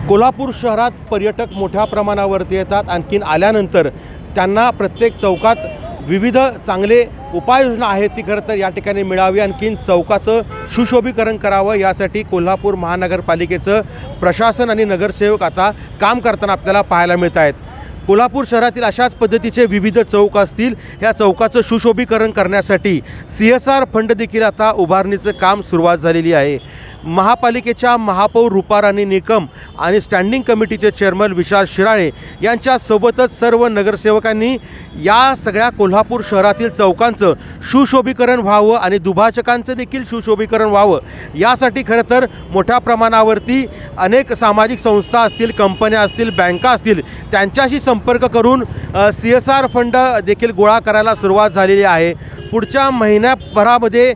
कोल्हापूर शहरात पर्यटक मोठ्या प्रमाणावरती येतात। आणखीन आल्यानंतर त्यांना प्रत्येक चौकात विविध चांगले उपाययोजना आहेत ती खरं तर या ठिकाणी मिळावी, आणखीन चौकाचं सुशोभीकरण करावं यासाठी कोल्हापूर महानगरपालिकेचं प्रशासन आणि नगरसेवक आता काम करताना आपल्याला पाहायला मिळत आहेत। कोल्हापूर शहरातील अशाच पद्धतीचे विविध चौक असतील, ह्या चौकाचं सुशोभीकरण करण्यासाठी CSR फंड देखील आता उभारणीचं काम सुरुवात झालेली आहे। महापालिकेच्या महापौर रुपाराणी निकम आणि स्टँडिंग कमिटीचे चेअरमन विशाल शिराळे यांच्यासोबतच सर्व नगरसेवकांनी या सगळ्या कोल्हापूर शहरातील चौकांचं सुशोभीकरण व्हावं आणि दुभाजकांचं देखील सुशोभीकरण व्हावं यासाठी खरं तर मोठ्या प्रमाणावरती अनेक सामाजिक संस्था असतील, कंपन्या असतील, बँका असतील त्यांच्याशी संपर्क करून CSR फंड देखील गोळा करायला सुरुवात झालेली आहे। पुढच्या महिन्याभरामध्ये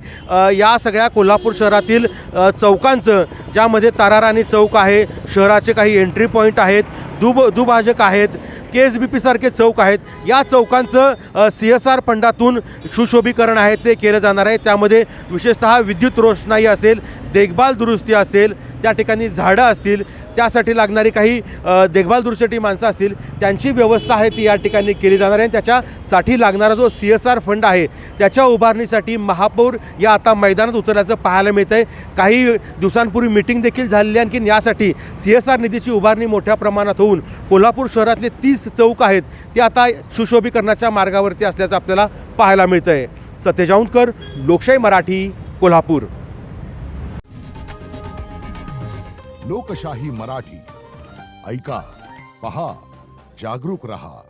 या सगळ्या कोल्हापूर शहरातील चौकांचं, ज्यामध्ये ताराराणी चौक आहे, शहराचे काही एंट्री पॉईंट आहेत, दुभाजक आहेत, KSBP सारखे चौक आहेत, या चौकांचं CSR फंडातून सुशोभीकरण आहे ते केलं जाणार आहे। त्यामध्ये विशेषतः विद्युत रोषणाई असेल, देखभाल दुरुस्ती असेल, त्या ठिकाणी झाडं असतील, त्यासाठी लागणारी काही देखभाल दुरुस्तीसाठी माणसं असतील, त्यांची व्यवस्था आहे ती या ठिकाणी केली जाणार आहे। त्याच्यासाठी लागणारा जो CSR फंड आहे त्याच्या उभारणीसाठी महापौर या आता मैदानात उतरल्याचं पाहायला मिळतं आहे। काही दिवसांपूर्वी मीटिंग देखील झालेली आहे। आणखी यासाठी CSR निधीची उभारणी मोठ्या प्रमाणात होऊन कोल्हापूर शहरातले 30 चौक आहेत ते आता सुशोभीकरणाच्या मार्गावरती असल्याचं आपल्याला पाहायला मिळतं आहे। सतेज औंधकर, लोकशाही मराठी, कोल्हापूर। लोकशाही मराठी ऐका, पहा, जागरूक रहा।